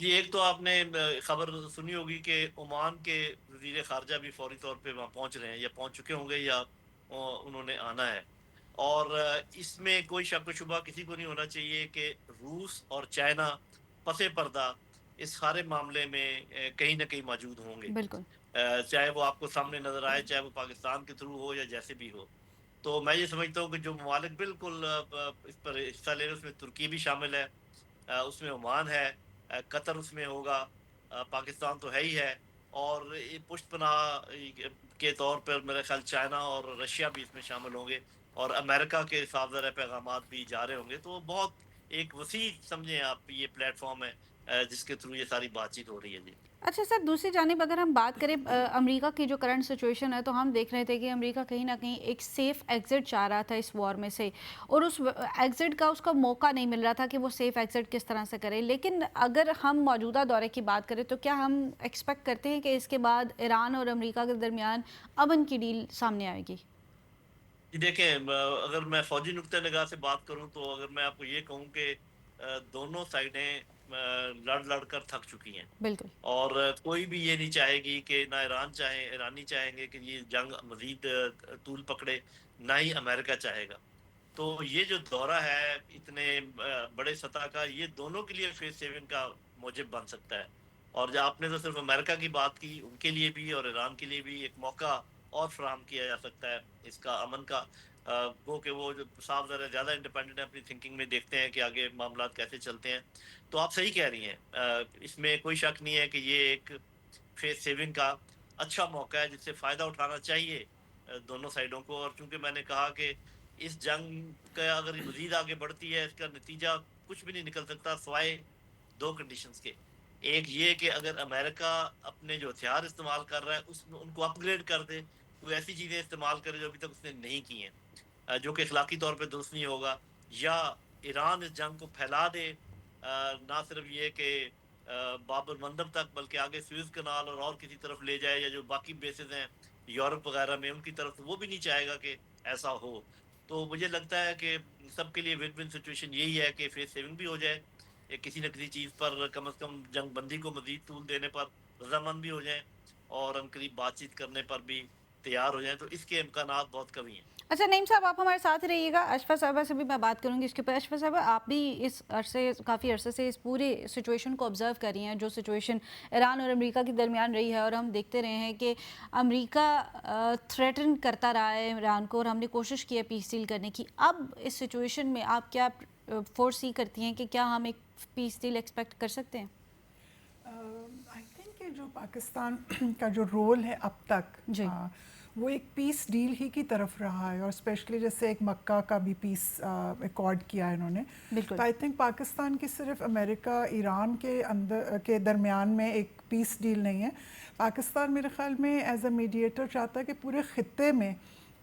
جی ایک تو آپ نے خبر سنی ہوگی کہ عمان کے وزیر خارجہ بھی فوری طور پہ وہاں پہنچ رہے ہیں یا پہنچ چکے ہوں گے یا انہوں نے آنا ہے. اور اس میں کوئی شک و شبہ کسی کو نہیں ہونا چاہیے کہ روس اور چائنا پس پردہ اس سارے معاملے میں کہیں نہ کہیں موجود ہوں گے. بالکل. چاہے وہ آپ کو سامنے نظر آئے، چاہے وہ پاکستان کے تھرو ہو یا جیسے بھی ہو. تو میں یہ سمجھتا ہوں کہ جو ممالک بالکل اس پر حصہ لے رہے ہیں، اس میں ترکی بھی شامل ہے، اس میں عمان ہے، قطر اس میں ہوگا، پاکستان تو ہے ہی ہے، اور یہ پشت پناہ کے طور پر میرے خیال چائنا اور رشیا بھی اس میں شامل ہوں گے، اور امریکہ کے صاف ظاہر پیغامات بھی جا رہے ہوں گے. تو بہت ایک وسیع سمجھیں آپ یہ پلیٹ فارم ہے جس کے تھرو یہ ساری بات چیت ہو رہی ہے. جی اچھا سر، دوسری جانب اگر ہم بات کریں امریکہ کی جو کرنٹ سچویشن ہے، تو ہم دیکھ رہے تھے کہ امریکہ کہیں نہ کہیں ایک سیف ایگزٹ چاہ رہا تھا اس وار میں سے، اور اس ایگزٹ کا اس کا موقع نہیں مل رہا تھا کہ وہ سیف ایگزٹ کس طرح سے کرے. لیکن اگر ہم موجودہ دورے کی بات کریں تو کیا ہم ایکسپیکٹ کرتے ہیں کہ اس کے بعد ایران اور امریکہ کے درمیان امن کی ڈیل سامنے آئے گی؟ دیکھیں، اگر میں فوجی نقطۂ نگاہ سے بات کروں تو اگر میں آپ کو یہ کہوں کہ دونوں سائڈیں لڑ لڑ کر تھک چکی ہیں، بالکل. اور کوئی بھی یہ نہیں چاہے گی کہ نہ ایرانی چاہیں گے کہ یہ جنگ مزید طول پکڑے، نہ ہی امریکہ چاہے گا. تو یہ جو دورہ ہے اتنے بڑے سطح کا، یہ دونوں کے لیے فیس سیونگ کا موجب بن سکتا ہے. اور جو آپ نے تو صرف امریکہ کی بات کی، ان کے لیے بھی اور ایران کے لیے بھی ایک موقع اور فراہم کیا جا سکتا ہے اس کا امن کا. وہ کہ وہ جو صاف ذرا زیادہ انڈیپینڈنٹ ہے اپنی تھنکنگ میں، دیکھتے ہیں کہ آگے معاملات کیسے چلتے ہیں. تو آپ صحیح کہہ رہی ہیں، اس میں کوئی شک نہیں ہے کہ یہ ایک فیس سیونگ کا اچھا موقع ہے جس سے فائدہ اٹھانا چاہیے دونوں سائڈوں کو. اور چونکہ میں نے کہا کہ اس جنگ کا اگر مزید آگے بڑھتی ہے، اس کا نتیجہ کچھ بھی نہیں نکل سکتا سوائے دو کنڈیشنز کے. ایک یہ کہ اگر امریکہ اپنے جو ہتھیار استعمال کر رہا ہے اس میں ان کو اپ گریڈ کر دے، کوئی ایسی چیزیں استعمال کرے جو ابھی تک اس نے نہیں کی ہیں، جو کہ اخلاقی طور پہ درست نہیں ہوگا، یا ایران اس جنگ کو پھیلا دے، نہ صرف یہ کہ باب المندب تک بلکہ آگے سوئز کنال اور کسی طرف لے جائے، یا جو باقی بیسز ہیں یورپ وغیرہ میں ان کی طرف، وہ بھی نہیں چاہے گا کہ ایسا ہو. تو مجھے لگتا ہے کہ سب کے لیے ون ون سچویشن یہی ہے کہ فیس سیونگ بھی ہو جائے، کسی نہ کسی چیز پر کم از کم جنگ بندی کو مزید طول دینے پر رضامند بھی ہو جائیں، اور ان قریب بات چیت کرنے پر بھی تیار ہو جائیں. تو اس کے امکانات بہت کمی ہیں. اچھا نعیم صاحب، آپ ہمارے ساتھ رہیے گا. اشفا صاحبہ سے بھی میں بات کروں گی اس کے اوپر. اشفا صاحبہ، آپ بھی اس کافی عرصے سے اس پورے سچویشن کو آبزرو کر رہی ہیں، جو سچویشن ایران اور امریکہ کے درمیان رہی ہے، اور ہم دیکھتے رہے ہیں کہ امریکہ تھریٹن کرتا رہا ہے ایران کو، اور ہم نے کوشش کی ہے پیس ڈیل کرنے کی. اب اس سچویشن میں آپ کیا فورسی کرتی ہیں کہ کیا ہم ایک پیس ڈیل ایکسپیکٹ کر سکتے ہیں؟ آئی تھنک کہ جو پاکستان کا جو رول ہے اب تک، جی وہ ایک پیس ڈیل ہی کی طرف رہا ہے، اور اسپیشلی جیسے ایک مکہ کا بھی پیس ایکارڈ کیا ہے انہوں نے. بالکل. تو آئی تھنک پاکستان کی صرف امریکہ ایران کے درمیان میں ایک پیس ڈیل نہیں ہے. پاکستان میرے خیال میں ایز اے میڈیٹر چاہتا ہے کہ پورے خطے میں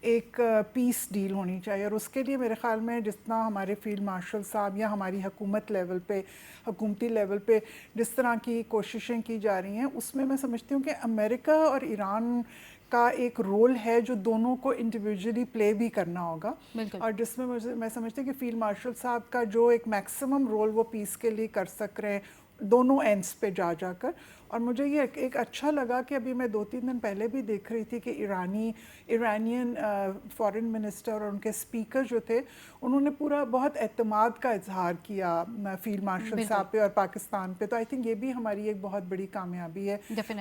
ایک پیس ڈیل ہونی چاہیے، اور اس کے لیے میرے خیال میں جتنا ہمارے فیلڈ مارشل صاحب یا ہماری حکومت لیول پہ، حکومتی لیول پہ جس طرح کی کوششیں کی جا رہی ہیں، اس میں سمجھتی ہوں کہ امریکہ اور ایران کا ایک رول ہے جو دونوں کو انڈیویجولی پلے بھی کرنا ہوگا. بالکل. اور جس میں میں سمجھتی ہوں کہ فیلڈ مارشل صاحب کا جو ایک میکسیمم رول وہ پیس کے لیے کر سک رہے ہیں دونوں اینڈس پہ جا کر. اور مجھے یہ ایک اچھا لگا کہ ابھی میں 2-3 دن پہلے بھی دیکھ رہی تھی کہ ایرانین فارن منسٹر اور ان کے اسپیکر جو تھے، انہوں نے پورا بہت اعتماد کا اظہار کیا فیلڈ مارشل صاحب پہ اور پاکستان پہ. تو آئی تھنک یہ بھی ہماری ایک بہت بڑی کامیابی ہے.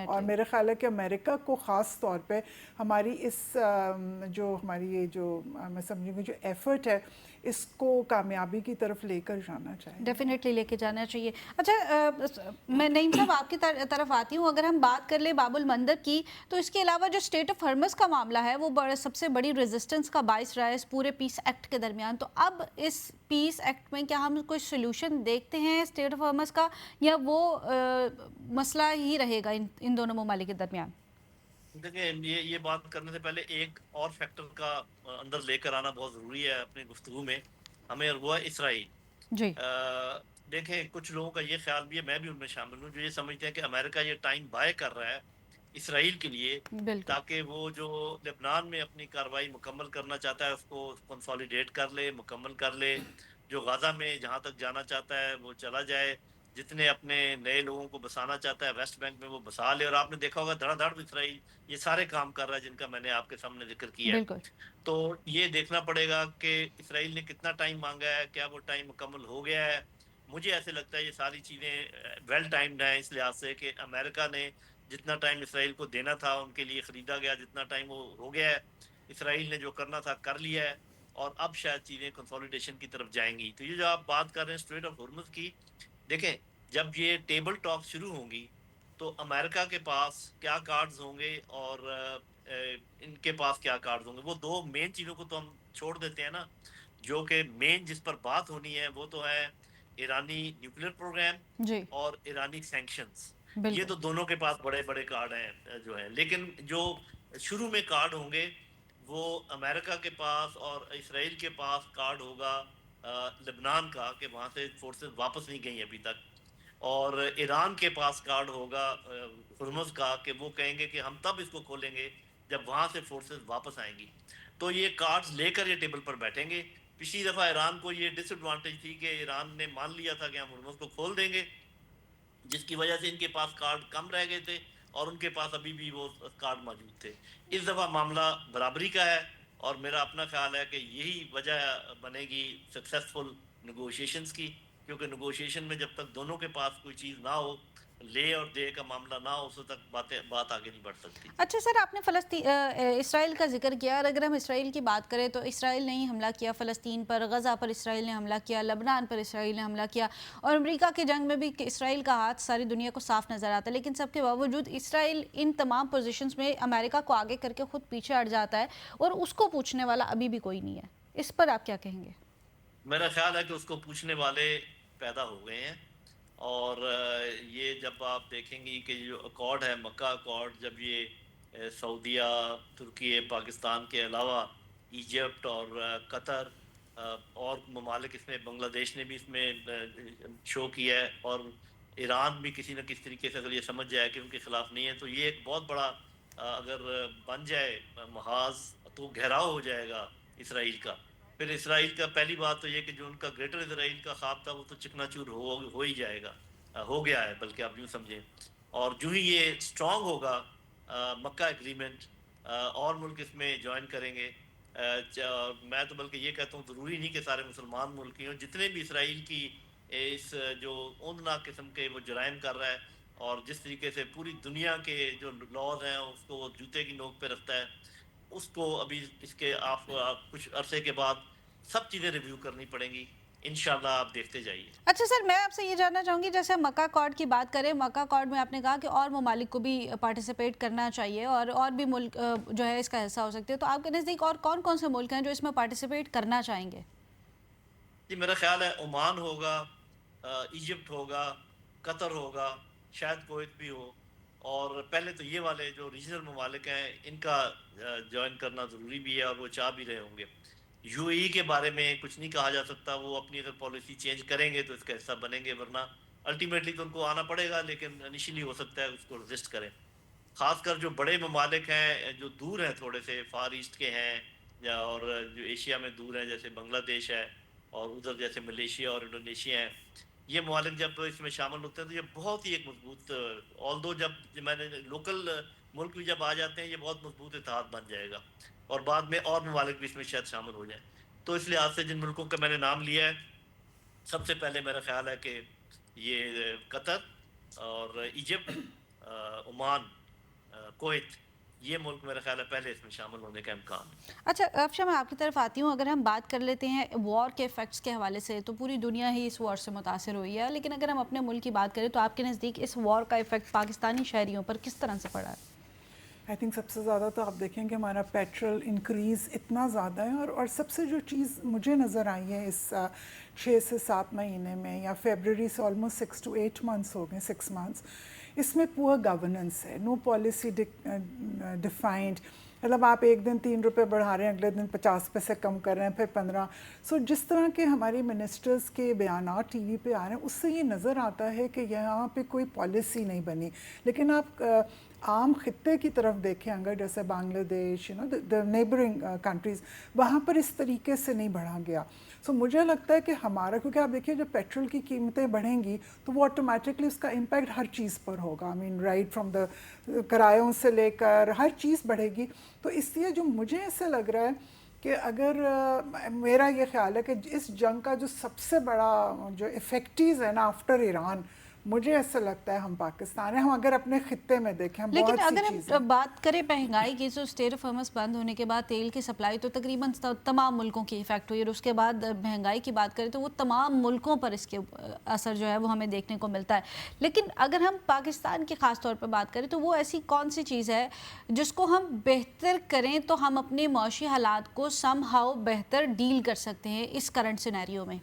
اور میرے خیال ہے کہ امریکہ کو خاص طور پہ ہماری اس جو ہماری یہ جو میں سمجھوں گی جو ایفرٹ ہے، اس کو کامیابی کی طرف لے کر جانا چاہیے. ڈیفینیٹلی لے کے جانا چاہیے. اچھا میں نعیم صاحب آپ کی طرف آتی ہوں. اگر ہم بات کر لیں باب المندب کی، تو اس کے علاوہ جو اسٹیٹ آف ہرمز کا معاملہ ہے، وہ سب سے بڑی ریزسٹنس کا باعث رہا ہے اس پورے پیس ایکٹ کے درمیان. تو اب اس پیس ایکٹ میں کیا ہم کوئی سولوشن دیکھتے ہیں اسٹیٹ آف ہرمز کا، یا وہ مسئلہ ہی رہے گا ان دونوں ممالک کے درمیان؟ دیکھیں، یہ بات کرنے سے پہلے ایک اور فیکٹر کا اندر لے کر آنا بہت ضروری ہے اپنی گفتگو میں ہمیں، اور وہ ہے اسرائیل. جی دیکھیں، کچھ لوگوں کا یہ خیال بھی ہے، میں بھی ان میں شامل ہوں، جو یہ سمجھتے ہیں کہ امریکہ یہ ٹائم بائے کر رہا ہے اسرائیل کے لیے، بالکل. تاکہ وہ جو لبنان میں اپنی کارروائی مکمل کرنا چاہتا ہے اس کو کنسالیڈیٹ کر لے، مکمل کر لے، جو غزہ میں جہاں تک جانا چاہتا ہے وہ چلا جائے، جتنے اپنے نئے لوگوں کو بسانا چاہتا ہے ویسٹ بینک میں وہ بسا لے. اور آپ نے دیکھا ہوگا دھڑا دھڑ اسرائیل یہ سارے کام کر رہا ہے جن کا میں نے آپ کے سامنے ذکر کیا ہے. بالکل. تو یہ دیکھنا پڑے گا کہ اسرائیل نے کتنا ٹائم مانگا ہے, کیا وہ ٹائم مکمل ہو گیا ہے. مجھے ایسے لگتا ہے یہ ساری چیزیں ویل ٹائمڈ ہیں اس لحاظ سے کہ امریکہ نے جتنا ٹائم اسرائیل کو دینا تھا ان کے لیے خریدا گیا, جتنا ٹائم وہ ہو گیا ہے. اسرائیل نے جو کرنا تھا کر لیا ہے, اور اب شاید چیزیں کنسولیڈیشن کی طرف جائیں گی. تو یہ جو آپ بات کر رہے ہیں اسٹریٹ آف ہرمز کی, دیکھیں جب یہ ٹیبل ٹاک شروع ہوں گی تو امریکہ کے پاس کیا کارڈز ہوں گے اور ان کے پاس کیا کارڈز ہوں گے. وہ دو مین چیزوں کو تو ہم چھوڑ دیتے ہیں نا, جو کہ مین جس پر بات ہونی ہے وہ تو ہے ایرانی نیوکلیر پروگرام جی اور ایرانی سینکشنز. یہ بالکل. تو دونوں کے پاس بڑے بڑے کارڈ ہیں جو ہیں, لیکن جو شروع میں کارڈ ہوں گے وہ امریکہ کے پاس اور اسرائیل کے پاس کارڈ ہوگا لبنان کا, کہ وہاں سے فورسز واپس نہیں گئی ابھی تک, اور ایران کے پاس کارڈ ہوگا ہرمز کا, کہ وہ کہیں گے کہ ہم تب اس کو کھولیں گے جب وہاں سے فورسز واپس آئیں گی. تو یہ کارڈز لے کر یہ ٹیبل پر بیٹھیں گے. پچھلی دفعہ ایران کو یہ ڈس ایڈوانٹیج تھی کہ ایران نے مان لیا تھا کہ ہم ہرمز کو کھول دیں گے, جس کی وجہ سے ان کے پاس کارڈ کم رہ گئے تھے اور ان کے پاس ابھی بھی وہ کارڈ موجود تھے. اس دفعہ معاملہ برابری کا ہے, اور میرا اپنا خیال ہے کہ یہی وجہ بنے گی سکسیسفل نیگوشیشنز کی, کیونکہ نیگوشیشن میں جب تک دونوں کے پاس کوئی چیز نہ ہو, لے اور دے کا معاملہ نہ ہو, اس تک بات آگے نہیں بڑھ سکتی. اچھا سر, آپ نے اسرائیل کا ذکر کیا, اور اگر ہم اسرائیل کی بات کریں تو اسرائیل نے ہی حملہ کیا فلسطین پر, غزہ پر اسرائیل نے حملہ کیا, لبنان پر اسرائیل نے حملہ کیا, اور امریکہ کی جنگ میں بھی اسرائیل کا ہاتھ ساری دنیا کو صاف نظر آتا ہے. لیکن سب کے باوجود اسرائیل ان تمام پوزیشنز میں امریکہ کو آگے کر کے خود پیچھے ہٹ جاتا ہے, اور اس کو پوچھنے والا ابھی بھی کوئی نہیں ہے. اس پر آپ کیا کہیں گے؟ میرا خیال ہے کہ اس کو پوچھنے والے پیدا ہو گئے ہیں, اور یہ جب آپ دیکھیں گی کہ جو اکارڈ ہے مکہ اکارڈ, جب یہ سعودیہ, ترکی, پاکستان کے علاوہ ایجپٹ اور قطر اور ممالک اس میں, بنگلہ دیش نے بھی اس میں شو کیا ہے, اور ایران بھی کسی نہ کسی طریقے سے اگر یہ سمجھ جائے کہ ان کے خلاف نہیں ہے, تو یہ ایک بہت بڑا اگر بن جائے محاذ تو گھیراؤ ہو جائے گا اسرائیل کا. پھر اسرائیل کا پہلی بات تو یہ کہ جو ان کا گریٹر اسرائیل کا خواب تھا وہ تو چکنا چور ہو ہی جائے گا, ہو گیا ہے بلکہ آپ یوں سمجھیں. اور جو ہی یہ اسٹرانگ ہوگا مکہ ایگریمنٹ, اور ملک اس میں جوائن کریں گے. میں تو بلکہ یہ کہتا ہوں ضروری نہیں کہ سارے مسلمان ملک ہی ہوں, جتنے بھی اسرائیل کی اس جو اوندناک قسم کے وہ جرائم کر رہا ہے, اور جس طریقے سے پوری دنیا کے جو لاز ہیں اس کو وہ جوتے کی نوک پہ رکھتا ہے, اس کو ابھی اس کے آپ کچھ عرصے کے بعد سب چیزیں ریویو کرنی پڑیں گی. انشاءاللہ آپ دیکھتے جائیے. اچھا سر, میں آپ سے یہ جاننا چاہوں گی, جیسے مکہ کارڈ کی بات کریں, مکہ کارڈ میں آپ نے کہا کہ اور ممالک کو بھی پارٹیسپیٹ کرنا چاہیے, اور بھی ملک جو ہے اس کا حصہ ہو سکتے ہیں. تو آپ کے نزدیک اور کون کون سے ملک ہیں جو اس میں پارٹیسپیٹ کرنا چاہیں گے؟ جی میرا خیال ہے عمان ہوگا, ایجپٹ ہوگا, قطر ہوگا, شاید کویت بھی ہو, اور پہلے تو یہ والے جو ریجنل ممالک ہیں ان کا جوائن کرنا ضروری بھی ہے, اور وہ چاہ بھی رہے ہوں گے. یو اے ای کے بارے میں کچھ نہیں کہا جا سکتا, وہ اپنی اگر پالیسی چینج کریں گے تو اس کا حصہ بنیں گے, ورنہ الٹیمیٹلی تو ان کو آنا پڑے گا, لیکن انیشلی ہو سکتا ہے اس کو رجسٹ کریں. خاص کر جو بڑے ممالک ہیں جو دور ہیں تھوڑے سے, فار ایسٹ کے ہیں, اور جو ایشیا میں دور ہیں جیسے بنگلہ دیش ہے, اور ادھر جیسے ملیشیا اور انڈونیشیا ہیں, یہ ممالک جب اس میں شامل ہوتے ہیں تو یہ بہت ہی ایک مضبوط, آلدو جب میں نے لوکل ملک بھی جب آ جاتے ہیں یہ بہت مضبوط اتحاد بن جائے گا, اور بعد میں اور ممالک بھی اس میں شاید شامل ہو جائیں. تو اس لحاظ سے جن ملکوں کا میں نے نام لیا ہے, سب سے پہلے میرا خیال ہے کہ یہ قطر اور ایجپٹ, عمان, کویت, یہ ملک میرا خیال ہے پہلے اس میں شامل ہونے کا امکان ہے. اچھا افشاں, میں آپ کی طرف آتی ہوں. اگر ہم بات کر لیتے ہیں وار کے ایفیکٹس کے حوالے سے, تو پوری دنیا ہی اس وار سے متاثر ہوئی ہے, لیکن اگر ہم اپنے ملک کی بات کریں تو آپ کے نزدیک اس وار کا ایفیکٹ پاکستانی شہریوں پر کس طرح سے پڑا ہے؟ آئی تھنک سب سے زیادہ تو آپ دیکھیں کہ ہمارا پیٹرول انکریز اتنا زیادہ ہے, اور سب سے جو چیز مجھے نظر آئی ہے اس 6 سے 7 مہینے میں, یا فیبرری سے آلموسٹ 6 to 8 months ہو گئے, 6 months, اس میں پور گورننس ہے, نو پالیسی ڈیفائنڈ. مطلب آپ ایک دن 3 روپے بڑھا رہے ہیں, اگلے دن 50 پیسے کم کر رہے ہیں, پھر 15. سو جس طرح کے ہماری منسٹرز کے بیانات ٹی وی پہ آ رہے ہیں, اس سے یہ نظر آتا ہے کہ یہاں پہ کوئی پالیسی نہیں بنی. لیکن آپ عام خطے کی طرف دیکھیں اگر, جیسے بنگلہ دیش, دا نیبرنگ کنٹریز, وہاں پر اس طریقے سے نہیں بڑھا گیا. سو مجھے لگتا ہے کہ ہمارا، کیونکہ آپ دیکھیے جب پیٹرول کی قیمتیں بڑھیں گی تو وہ آٹومیٹکلی اس کا امپیکٹ ہر چیز پر ہوگا. آئی مین رائٹ فرام دا کرایوں سے لے کر ہر چیز بڑھے گی. تو اس لیے جو مجھے ایسے لگ رہا ہے کہ اگر میرا یہ خیال ہے کہ اس جنگ کا جو سب سے بڑا جو افیکٹیز ہے نا آفٹر ایران، مجھے ایسا لگتا ہے ہم پاکستان ہیں. ہم اگر اپنے خطے میں دیکھیں لیکن بہت سی اگر چیزیں، ہم بات کریں مہنگائی کی، تو اسٹیٹ آف ہارمز بند ہونے کے بعد تیل کی سپلائی تو تقریباً تمام ملکوں کی افیکٹ ہوئی، اور اس کے بعد مہنگائی کی بات کریں تو وہ تمام ملکوں پر اس کے اثر جو ہے وہ ہمیں دیکھنے کو ملتا ہے. لیکن اگر ہم پاکستان کی خاص طور پر بات کریں تو وہ ایسی کون سی چیز ہے جس کو ہم بہتر کریں تو ہم اپنے معاشی حالات کو سم ہاؤ بہتر ڈیل کر سکتے ہیں اس کرنٹ سینیریو میں؟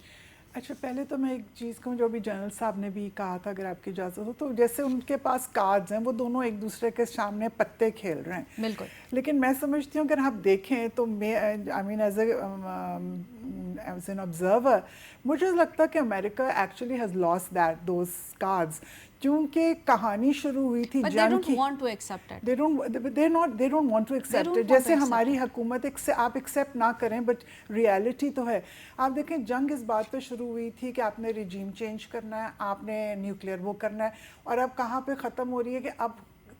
اچھا پہلے تو میں ایک چیز کہوں جو ابھی جنرل صاحب نے بھی کہا تھا، اگر آپ کی اجازت ہو، تو جیسے ان کے پاس کارڈز ہیں، وہ دونوں ایک دوسرے کے سامنے پتے کھیل رہے ہیں. بالکل. لیکن میں سمجھتی ہوں اگر آپ دیکھیں تو I mean as an observer مجھے لگتا ہے کہ امریکہ actually has lost those cards, کیونکہ کہانی شروع ہوئی تھی But they جنگ don't کی. want to accept it. They don't want to accept it. جیسے ہماری حکومت آپ ایکسیپٹ نہ کریں بٹ ریالٹی تو ہے. آپ دیکھیں جنگ اس بات پہ شروع ہوئی تھی کہ آپ نے ریجیم چینج کرنا ہے، آپ نے نیوکلیئر وہ کرنا ہے، اور اب کہاں پہ ختم ہو رہی ہے کہ اب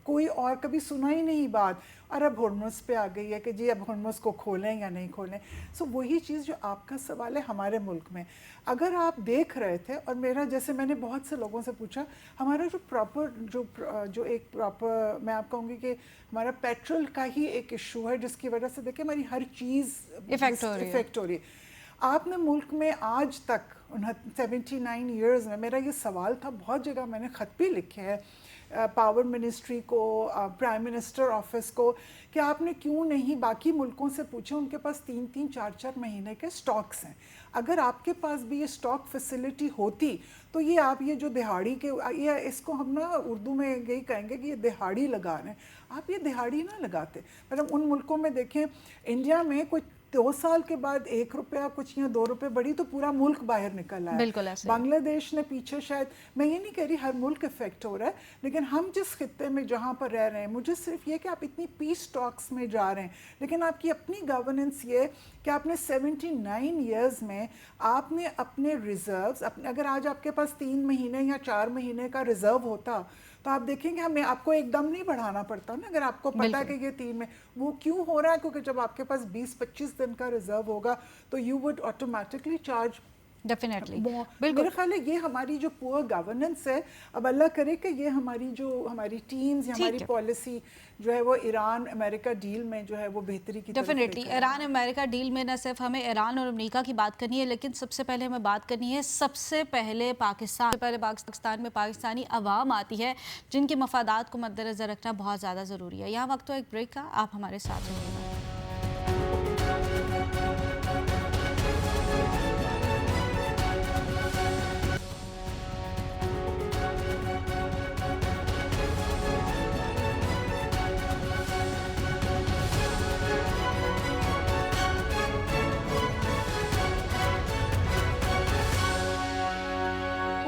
کوئی اور کبھی سنا ہی نہیں بات، اور اب ہرمز پہ آ گئی ہے کہ جی اب ہرمز کو کھولیں یا نہیں کھولیں. سو وہی چیز جو آپ کا سوال ہے ہمارے ملک میں اگر آپ دیکھ رہے تھے، اور میرا جیسے میں نے بہت سے لوگوں سے پوچھا، ہمارا جو پراپر جو ایک پراپر میں آپ کہوں گی کہ ہمارا پیٹرول کا ہی ایک ایشو ہے جس کی وجہ سے دیکھیں ہماری ہر چیز افیکٹ ہو رہی ہے. آپ نے ملک میں آج تک 79 ایئرز میں، میرا یہ سوال تھا، بہت جگہ میں نے خط بھی لکھے ہیں پاور منسٹری کو، پرائم منسٹر آفس کو، کہ آپ نے کیوں نہیں باقی ملکوں سے پوچھے، ان کے پاس 3-3 4-4 مہینے کے سٹاکس ہیں. اگر آپ کے پاس بھی یہ سٹاک فیسلٹی ہوتی تو یہ آپ یہ جو دہاڑی کے، یہ اس کو ہم نا اردو میں یہی کہیں گے کہ یہ دہاڑی لگا رہے ہیں، آپ یہ دہاڑی نہ لگاتے. مطلب ان ملکوں میں دیکھیں، انڈیا میں کچھ 2 سال کے بعد 1 روپیہ کچھ یا 2 روپے بڑھی تو پورا ملک باہر نکل آیا. بالکل ایسے. بنگلہ دیش نے پیچھے، شاید میں یہ نہیں کہہ رہی ہر ملک افیکٹ ہو رہا ہے، لیکن ہم جس خطے میں جہاں پر رہ رہے ہیں، مجھے صرف یہ کہ آپ اتنی پیس ٹاکس میں جا رہے ہیں، لیکن آپ کی اپنی گورننس یہ کہ آپ نے 79 ایئرز میں آپ نے اپنے ریزروز، اگر آج آپ کے پاس 3 مہینے یا 4 مہینے کا ریزرو ہوتا تو آپ دیکھیں گے ہمیں آپ کو ایک دم نہیں بڑھانا پڑتا نا. اگر آپ کو پتا ہے کہ یہ 3 میں، وہ کیوں ہو رہا ہے؟ کیونکہ جب آپ کے پاس 20-25 دن کا ریزرو ہوگا تو you would automatically charge. Definitely. میرا خیال ہے یہ ہماری جو پور گورننس ہے، اب اللہ کرے کہ یہ ہماری ٹیمز یا ہماری پالیسی جو ہے وہ ایران امریکہ ڈیل میں جو ہے وہ بہتری کی طرف. ڈیفینیٹلی ایران امریکہ ڈیل میں نہ صرف ہمیں ایران اور امریکہ کی بات کرنی ہے، لیکن سب سے پہلے ہمیں بات کرنی ہے سب سے پہلے پاکستان میں پاکستانی عوام آتی ہے، جن کے مفادات کو مد نظر رکھنا بہت زیادہ ضروری ہے. یہاں وقت تو ایک بریک کا، آپ ہمارے ساتھ رہیے گا.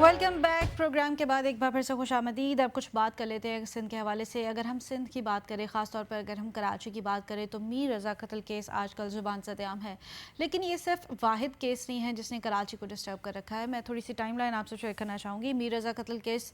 Welcome back. پروگرام کے بعد ایک بار پھر سے خوش آمدید. اب کچھ بات کر لیتے ہیں سندھ کے حوالے سے. اگر ہم سندھ کی بات کریں، خاص طور پر اگر ہم کراچی کی بات کریں، تو میر رضا قتل کیس آج کل زبان زد عام ہے. لیکن یہ صرف واحد کیس نہیں ہے جس نے کراچی کو ڈسٹرب کر رکھا ہے. میں تھوڑی سی ٹائم لائن آپ سے شیئر کرنا چاہوں گی. میر رضا قتل کیس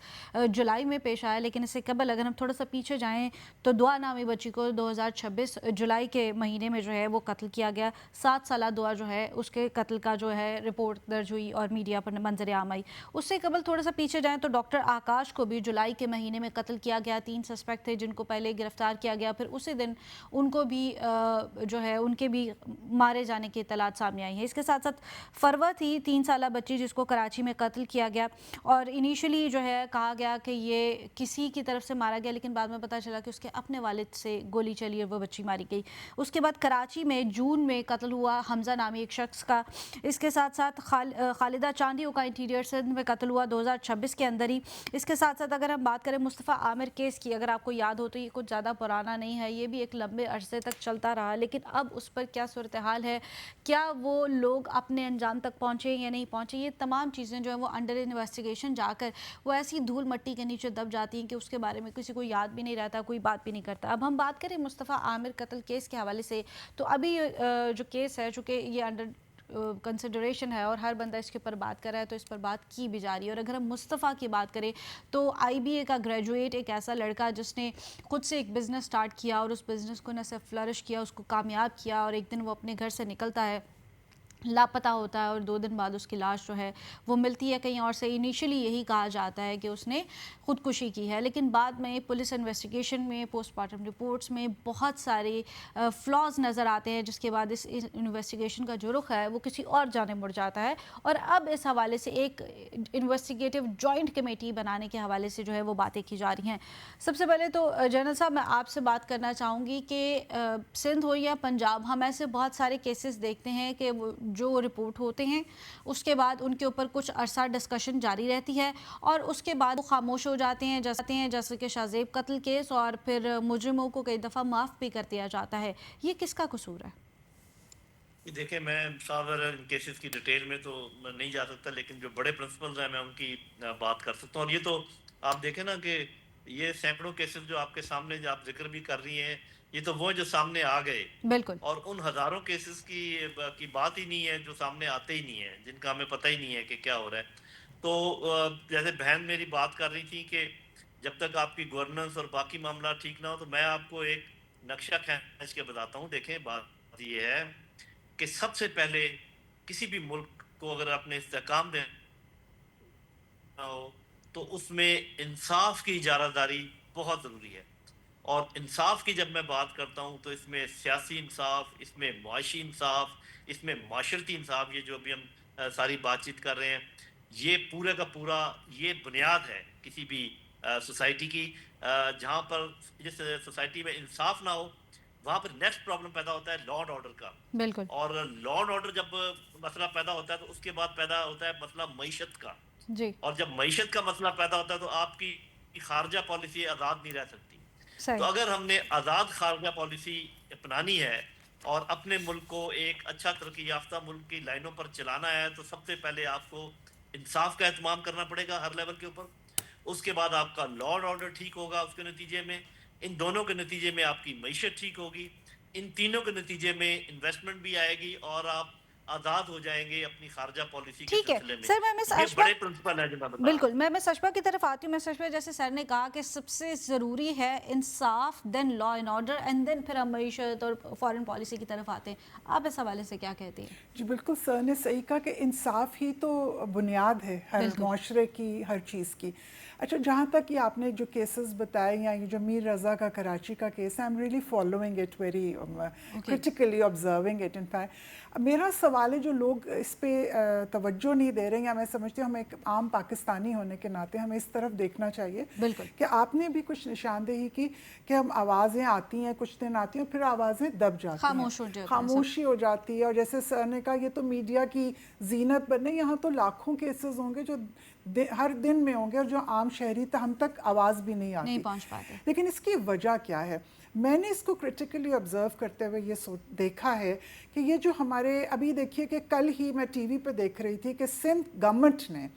جولائی میں پیش آیا، لیکن اس سے قبل اگر ہم تھوڑا سا پیچھے جائیں تو دعا نامی بچی کو 2026 جولائی کے مہینے میں جو ہے وہ قتل کیا گیا. 7 سالہ دعا جو ہے اس کے قتل کا جو ہے رپورٹ درج ہوئی اور میڈیا پر منظر عام آئی. اس سے قبل تھوڑا سا پیچھے جائیں تو ڈاکٹر آکاش کو بھی جولائی کے مہینے میں قتل کیا گیا. 3 سسپیکٹ تھے جن کو پہلے گرفتار کیا گیا، پھر اسی دن ان کو بھی جو ہے ان کے بھی مارے جانے کی اطلاعات سامنے آئی ہیں. اس کے ساتھ ساتھ فروا تھی 3 سالہ بچی جس کو کراچی میں قتل کیا گیا، اور انیشلی جو ہے کہا گیا کہ یہ کسی کی طرف سے مارا گیا، لیکن بعد میں پتہ چلا کہ اس کے اپنے والد سے گولی چلی اور وہ بچی ماری گئی. اس کے بعد کراچی میں جون میں قتل ہوا حمزہ نامی ایک شخص کا. اس کے ساتھ ساتھ خالدہ چاندیو کا انٹیریئر سندھ میں قتل ہوا 2026 کے اندر ہی. اس کے ساتھ ساتھ اگر ہم بات کریں مصطفیٰ عامر کیس کی، اگر آپ کو یاد ہو تو یہ کچھ زیادہ پرانا نہیں ہے، یہ بھی ایک لمبے عرصے تک چلتا رہا، لیکن اب اس پر کیا صورتحال ہے، کیا وہ لوگ اپنے انجام تک پہنچے یا نہیں پہنچے، یہ تمام چیزیں جو ہیں وہ انڈر انویسٹیگیشن جا کر وہ ایسی دھول مٹی کے نیچے دب جاتی ہیں کہ اس کے بارے میں کسی کو یاد بھی نہیں رہتا، کوئی بات بھی نہیں کرتا. اب ہم بات کریں مصطفیٰ عامر قتل کیس کے حوالے سے، تو ابھی جو کیس ہے چونکہ یہ انڈر کنسیڈریشن ہے اور ہر بندہ اس کے اوپر بات کر رہا ہے تو اس پر بات کی بھی جا رہی ہے. اور اگر ہم مصطفیٰ کی بات کریں تو IBA کا گریجویٹ ایک ایسا لڑکا جس نے خود سے ایک بزنس سٹارٹ کیا اور اس بزنس کو نہ صرف فلرش کیا, اس کو کامیاب کیا, اور ایک دن وہ اپنے گھر سے نکلتا ہے, لاپتہ ہوتا ہے, اور 2 دن بعد اس کی لاش جو ہے وہ ملتی ہے کہیں اور سے. انیشلی یہی کہا جاتا ہے کہ اس نے خودکشی کی ہے, لیکن بعد میں پولیس انویسٹیگیشن میں, پوسٹ مارٹم رپورٹس میں بہت سارے فلاز نظر آتے ہیں, جس کے بعد اس انویسٹیگیشن کا جو رخ ہے وہ کسی اور جانب مڑ جاتا ہے. اور اب اس حوالے سے ایک انویسٹیگیٹو جوائنٹ کمیٹی بنانے کے حوالے سے جو ہے وہ باتیں کی جا رہی ہیں. سب سے پہلے تو جنرل صاحب میں آپ سے بات کرنا چاہوں گی کہ سندھ ہو یا پنجاب, ہم ایسے بہت سارے کیسز دیکھتے ہیں کہ جو رپورٹ ہوتے ہیں اس کے بعد ان کے اوپر کچھ عرصہ ڈسکشن جاری رہتی ہے اور اس کے بعد وہ خاموش ہو جاتے ہیں, جیسے کہ شاہ زیب قتل کیس, اور پھر مجرموں کو کئی دفعہ معاف بھی کر دیا جاتا ہے. یہ کس کا قصور ہے؟ دیکھیں, میں صاحب ان کیسز کی ڈیٹیل میں تو نہیں جا سکتا, لیکن جو بڑے پرنسپلز ہیں میں ان کی بات کر سکتا ہوں. اور یہ تو آپ دیکھیں نا کہ یہ سینکڑوں کیسز جو آپ کے سامنے جو آپ ذکر بھی کر رہی ہیں, یہ تو وہ جو سامنے آ گئے, بالکل, اور ان ہزاروں کیسز کی بات ہی نہیں ہے جو سامنے آتے ہی نہیں ہیں, جن کا ہمیں پتہ ہی نہیں ہے کہ کیا ہو رہا ہے. تو جیسے بہن میری بات کر رہی تھی کہ جب تک آپ کی گورننس اور باقی معاملات ٹھیک نہ ہو, تو میں آپ کو ایک نقشہ کھینچ کے بتاتا ہوں. دیکھیں, بات یہ ہے کہ سب سے پہلے کسی بھی ملک کو اگر اپنے استحکام دینا ہو تو اس میں انصاف کی اجارہ داری بہت ضروری ہے. اور انصاف کی جب میں بات کرتا ہوں تو اس میں سیاسی انصاف, اس میں معاشی انصاف, اس میں معاشرتی انصاف, یہ جو ابھی ہم ساری بات چیت کر رہے ہیں, یہ پورے کا پورا یہ بنیاد ہے کسی بھی سوسائٹی کی. جہاں پر جس سوسائٹی میں انصاف نہ ہو وہاں پر نیکسٹ پرابلم پیدا ہوتا ہے لا اینڈ آرڈر کا. بالکل, اور لا اینڈ آرڈر جب مسئلہ پیدا ہوتا ہے تو اس کے بعد پیدا ہوتا ہے مسئلہ معیشت کا. جی, اور جب معیشت کا مسئلہ پیدا ہوتا ہے تو آپ کی خارجہ پالیسی آزاد نہیں رہ سکتی. تو صحیح, اگر ہم نے آزاد خارجہ پالیسی اپنانی ہے اور اپنے ملک کو ایک اچھا ترقی یافتہ ملک کی لائنوں پر چلانا ہے, تو سب سے پہلے آپ کو انصاف کا اہتمام کرنا پڑے گا ہر لیول کے اوپر. اس کے بعد آپ کا لا اینڈ آرڈر ٹھیک ہوگا, اس کے نتیجے میں ان دونوں کے نتیجے میں آپ کی معیشت ٹھیک ہوگی, ان تینوں کے نتیجے میں انویسٹمنٹ بھی آئے گی اور آپ آزاد ہو جائیں گے اپنی خارجہ پالیسی کے ٹھیک ہے. سلسلے میں. سر میں مس یہ اشفا, بڑے پرنسپل ہے جو میں بتا رہا بالکل ہوں. میں اشفا کی طرف آتی ہوں. میں اشفا, جیسے سر نے کہا کہ سب سے ضروری ہے انصاف, then law and order, and then پھر ہم معیشت اور فارن پالیسی کی طرف آتے ہیں. آپ اس حوالے سے کیا کہتی ہیں؟ جی بالکل, سر نے صحیح کہا کہ انصاف ہی تو بنیاد ہے ہر معاشرے کی, ہر چیز کی. اچھا, جہاں تک یہ آپ نے جو کیسز بتائے, یا یہ جو میر رضا کا کراچی کا کیس ہے, I am really following it very critically, observing it. In fact میرا سوال ہے, جو لوگ اس پہ توجہ نہیں دے رہے ہیں, یا میں سمجھتی ہوں ہمیں ایک عام پاکستانی ہونے کے ناطے ہمیں اس طرف دیکھنا چاہیے کہ آپ نے بھی کچھ نشاندہی کی کہ ہم آوازیں آتی ہیں, کچھ دن آتی ہیں, پھر آوازیں دب جاتی ہیں, خاموشی ہو جاتی ہے. اور جیسے سر نے کہا, یہ تو میڈیا کی زینت بنے, یہاں تو لاکھوں کیسز ہوں گے جو ہر دن میں ہوں گے, اور جو عام شہری ہم تک آواز بھی نہیں آتی, نہیں پہنچ پاتے. لیکن اس کی وجہ کیا ہے؟ میں نے اس کو کرٹیکلی آبزرو کرتے ہوئے یہ دیکھا ہے کہ یہ جو ہمارے ابھی دیکھیے کہ کل ہی میں ٹی وی پہ دیکھ رہی تھی کہ سندھ گورنمنٹ نے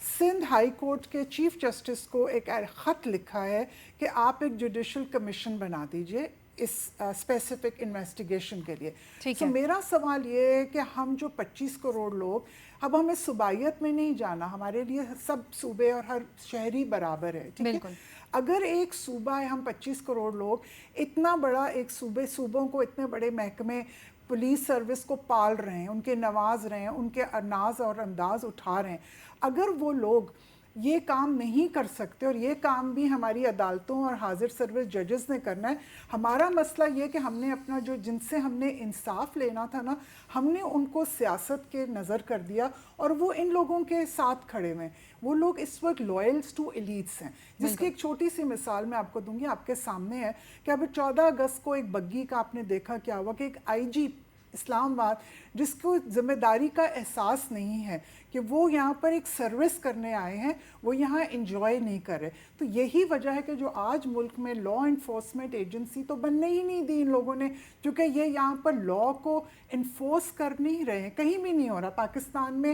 سندھ ہائی کورٹ کے چیف جسٹس کو ایک خط لکھا ہے کہ آپ ایک جوڈیشل کمیشن بنا دیجئے اس اسپیسیفک انویسٹیگیشن کے لیے. تو میرا سوال یہ ہے کہ ہم جو 25 کروڑ لوگ, اب ہمیں صوبائیت میں نہیں جانا, ہمارے لیے سب صوبے اور ہر شہری برابر ہے, ٹھیک ہے. اگر ایک صوبہ ہے, ہم 25 کروڑ لوگ, اتنا بڑا ایک صوبوں کو اتنے بڑے محکمے پولیس سروس کو پال رہے ہیں, ان کے نواز رہے ہیں, ان کے ناز اور انداز اٹھا رہے ہیں, اگر وہ لوگ یہ کام نہیں کر سکتے, اور یہ کام بھی ہماری عدالتوں اور حاضر سروس ججز نے کرنا ہے. ہمارا مسئلہ یہ کہ ہم نے اپنا جن سے ہم نے انصاف لینا تھا نا, ہم نے ان کو سیاست کے نظر کر دیا, اور وہ ان لوگوں کے ساتھ کھڑے ہوئے. وہ لوگ اس وقت لوئلز ٹو ایلیٹس ہیں, جس کی ایک چھوٹی سی مثال میں آپ کو دوں گی, آپ کے سامنے ہے کہ اب 14 اگست کو ایک بگی کا آپ نے دیکھا کیا ہوا کہ ایک IG اسلام آباد, جس کو ذمہ داری کا احساس نہیں ہے کہ وہ یہاں پر ایک سروس کرنے آئے ہیں, وہ یہاں انجوائے نہیں کر رہے. تو یہی وجہ ہے کہ جو آج ملک میں لا انفورسمنٹ ایجنسی تو بننے ہی نہیں دی ان لوگوں نے, کیونکہ یہ یہاں پر لا کو انفورس کر نہیں رہے ہیں, کہیں بھی نہیں ہو رہا. پاکستان میں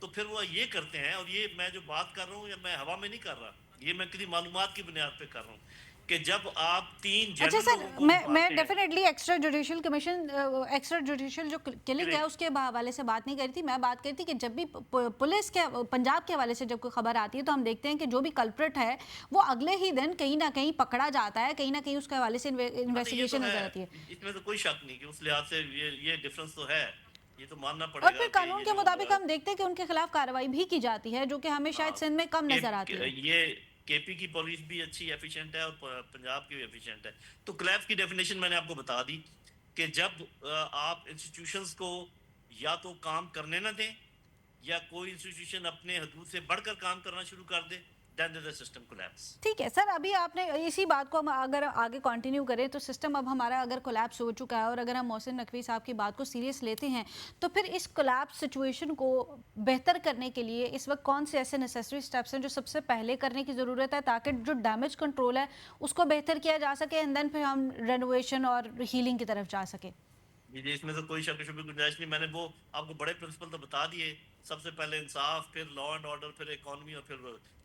تو پھر وہ یہ کرتے ہیں, اور یہ میں جو بات کر رہا ہوں یا میں ہوا میں نہیں کر رہا, یہ میں کسی معلومات کی بنیاد پہ کر رہا ہوں کہ جب آپ 3 اچھا جنرل سر, لوگوں کو میں مارتے ہیں. Definitely extra judicial commission, extra judicial جو کلنگ ہے اس کے حوالے سے بات نہیں کری تھی. میں بات کری تھی کہ جب بھی پولیس کے پنجاب کے حوالے سے جب کوئی خبر آتی ہے تو ہم دیکھتے ہیں کہ جو بھی کلپرٹ ہے وہ اگلے ہی دن کہیں نہ کہیں پکڑا جاتا ہے, کہیں نہ کہیں اس کے حوالے سے یہ تو انویسٹیگیشن نظر ہے, آتی ہے. اس میں تو کوئی شک نہیں کہ اس لحاظ سے یہ ڈفرنس تو ہے, یہ تو ماننا اور پڑے پھر گا کہ قانون یہ کے جو مطابق ہم دیکھتے ہیں کہ ان کے خلاف کارروائی بھی کی جاتی ہے, جو کہ ہمیں شاید سندھ میں کم نظر آتی ہے. یہ کے پی کی پولیس بھی اچھی ایفیشینٹ ہے اور پنجاب کی بھی ایفیشینٹ ہے. تو کلیف کی ڈیفینیشن میں نے آپ کو بتا دی کہ جب آپ انسٹیٹیوشنز کو یا تو کام کرنے نہ دیں یا کوئی انسٹیٹیوشن اپنے حدود سے بڑھ کر کام کرنا شروع کر دے, then the system collapse. ٹھیک ہے سر, ابھی آپ نے اسی بات کو ہم اگر آگے کنٹینیو کریں تو سسٹم اب ہمارا اگر کولیپس ہو چکا ہے, اور اگر ہم محسن نقوی صاحب کی بات کو سیریس لیتے ہیں تو پھر اس کولیپس سچویشن کو بہتر کرنے کے لیے اس وقت کون سے ایسے نیسیسری سٹیپس ہیں جو سب سے پہلے کرنے کی ضرورت ہے تاکہ جو ڈیمیج کنٹرول ہے اس کو بہتر کیا جا سکے, اینڈ دین پھر ہم رینوویشن اور ہیلنگ کی طرف جا سکیں؟ جی اس میں تو کوئی شک و شبہ گنجائش نہیں. میں نے وہ آپ کو بڑے پرنسپل تو بتا دیے, سب سے پہلے انصاف, پھر لا اینڈ آرڈر, پھر اکانومی, اور پھر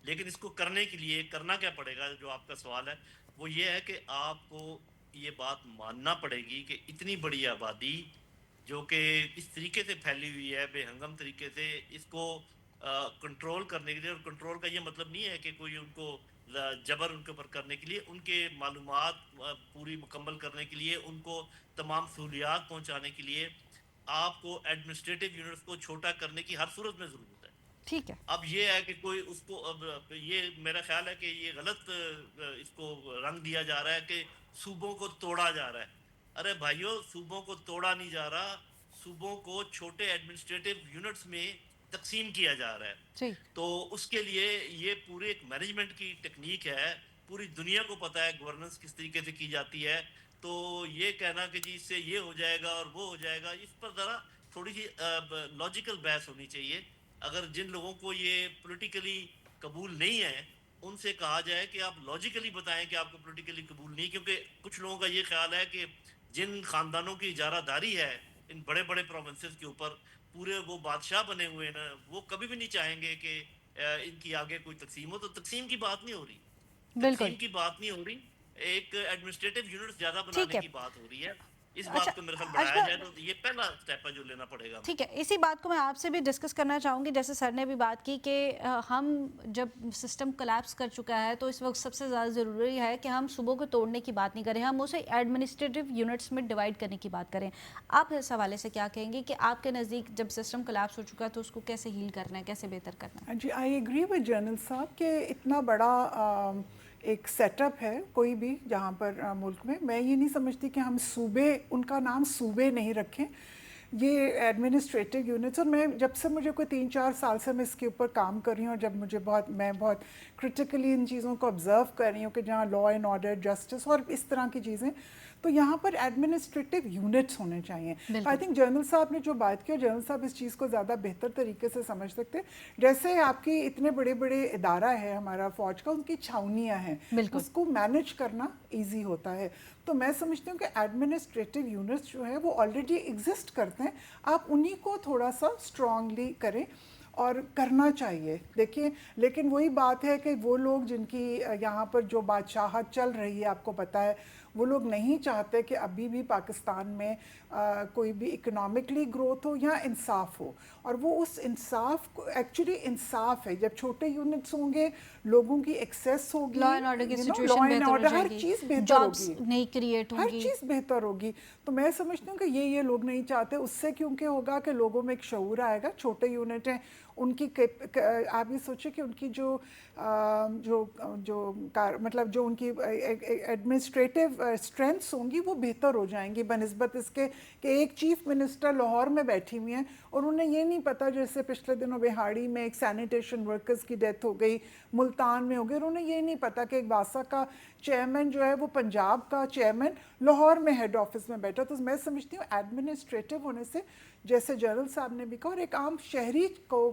لیکن اس کو کرنے کے لیے کرنا کیا پڑے گا, جو آپ کا سوال ہے وہ یہ ہے کہ آپ کو یہ بات ماننا پڑے گی کہ اتنی بڑی آبادی جو کہ اس طریقے سے پھیلی ہوئی ہے بے ہنگم طریقے سے, اس کو کنٹرول کرنے کے لیے, اور کنٹرول کا یہ مطلب نہیں ہے کہ کوئی ان کو جبر ان کے اوپر کرنے کے لیے, ان کے معلومات پوری مکمل کرنے کے لیے, ان کو تمام سہولیات پہنچانے کے لیے آپ کو ایڈمنسٹریٹو یونٹس کو چھوٹا کرنے کی ہر صورت میں ضرورت ہے. ٹھیک ہے, اب یہ ہے کہ کوئی اس کو, اب یہ میرا خیال ہے کہ یہ غلط اس کو رنگ دیا جا رہا ہے کہ صوبوں کو توڑا جا رہا ہے. ارے بھائیو, صوبوں کو توڑا نہیں جا رہا, صوبوں کو چھوٹے ایڈمنسٹریٹو یونٹس میں تقسیم کیا جا رہا ہے. تو اس کے لیے یہ پورے ایک مینجمنٹ کی ٹیکنیک ہے, پوری دنیا کو پتہ ہے گورننس کس طریقے سے کی جاتی ہے. تو یہ کہنا کہ جی اس سے یہ ہو جائے گا اور وہ ہو جائے گا, اس پر ذرا تھوڑی سی لاجیکل بحث ہونی چاہیے. اگر جن لوگوں کو یہ پولیٹیکلی قبول نہیں ہے ان سے کہا جائے کہ آپ لاجیکلی بتائیں کہ آپ کو پولیٹیکلی قبول نہیں, کیونکہ کچھ لوگوں کا یہ خیال ہے کہ جن خاندانوں کی اجارہ داری ہے ان بڑے بڑے پروونسز کے اوپر, پورے وہ بادشاہ بنے ہوئے ہیں نا, وہ کبھی بھی نہیں چاہیں گے کہ ان کی آگے کوئی تقسیم ہو. تو تقسیم کی بات نہیں ہو رہی, بالکل تقسیم کی بات نہیں ہو رہی, ایک ایڈمنسٹریٹو یونٹ زیادہ بنانے کی بات ہو رہی ہے. اس بات کو میرے خیال بڑھایا جائے تو یہ پہلا سٹیپ ہے جو لینا پڑے گا. ٹھیک ہے, اسی بات کو میں آپ سے بھی ڈسکس کرنا چاہوں گی. جیسے سر نے بھی بات کی کہ ہم جب سسٹم کولیپس کر چکا ہے تو اس وقت سب سے زیادہ ضروری ہے کہ ہم صوبوں کو توڑنے کی بات نہیں کریں, ہم اسے ایڈمنسٹریٹو یونٹس میں ڈیوائڈ کرنے کی بات کریں. آپ اس حوالے سے کیا کہیں گے کہ آپ کے نزدیک جب سسٹم کولیپس ہو چکا ہے تو اس کو کیسے ہیل کرنا ہے, کیسے بہتر کرنا ہے؟ جی آئی ایگری ود جنرل صاحب کہ اتنا بڑا ایک سیٹ اپ ہے کوئی بھی جہاں پر ملک میں یہ نہیں سمجھتی کہ ہم صوبے, ان کا نام صوبے نہیں رکھیں, یہ ایڈمنسٹریٹو یونٹس. اور میں جب سے مجھے کوئی 3-4 سال سے میں اس کے اوپر کام کر رہی ہوں, اور جب مجھے میں بہت کرٹیکلی ان چیزوں کو آبزرو کر رہی ہوں کہ جہاں لا اینڈ آرڈر, جسٹس اور اس طرح کی چیزیں, تو یہاں پر ایڈمنسٹریٹو یونٹس ہونے چاہیے. آئی تھنک جنرل صاحب نے جو بات کی, اور جنرل صاحب اس چیز کو زیادہ بہتر طریقے سے سمجھ سکتے ہیں. جیسے آپ کی اتنے بڑے بڑے ادارہ ہے ہمارا فوج کا, ان کی چھاونیاں ہیں, اس کو مینیج کرنا ایزی ہوتا ہے. تو میں سمجھتی ہوں کہ ایڈمنسٹریٹو یونٹس جو ہے وہ آلریڈی ایگزسٹ کرتے ہیں, آپ انہی کو تھوڑا سا اسٹرانگلی کریں اور کرنا چاہیے. دیکھیں لیکن وہی بات ہے کہ وہ لوگ جن کی یہاں پر جو بادشاہت چل رہی ہے, آپ کو پتہ ہے, وہ لوگ نہیں چاہتے کہ ابھی بھی پاکستان میں کوئی بھی اکنامکلی گروتھ ہو یا انصاف ہو. اور وہ اس انصاف کو, ایکچولی انصاف ہے جب چھوٹے یونٹس ہوں گے, لوگوں کی ایکسیس ہوگی, لا اینڈ آرڈر کی سچویشن بہتر ہو جائے ہر گی, چیز بہتر جابس ہوگی, نہیں کریٹ ہوں ہر گی, چیز بہتر ہوگی. تو میں سمجھتی ہوں کہ یہ لوگ نہیں چاہتے. اس سے کیونکہ ہوگا کہ لوگوں میں ایک شعور آئے گا. چھوٹے یونٹ ہیں, ان کی آپ یہ سوچیں کہ ان کی جو مطلب جو ان کی ایڈمنسٹریٹو اسٹرینتھس ہوں گی وہ بہتر ہو جائیں گی بنسبت اس کے کہ ایک چیف منسٹر لاہور میں بیٹھی ہوئی ہیں اور انہیں یہ نہیں پتہ, جیسے پچھلے دنوں بہاڑی میں ایک سینیٹیشن ورکرز کی ڈیتھ ہو گئی, ملتان میں ہو گئی, اور انہیں یہ نہیں پتہ کہ ایک واسا کا چیئرمین جو ہے وہ پنجاب کا چیئرمین لاہور میں ہیڈ آفس میں بیٹھا. تو میں سمجھتی ہوں ایڈمنسٹریٹو ہونے سے, جیسے جنرل صاحب نے بھی کہا, اور ایک عام شہری کو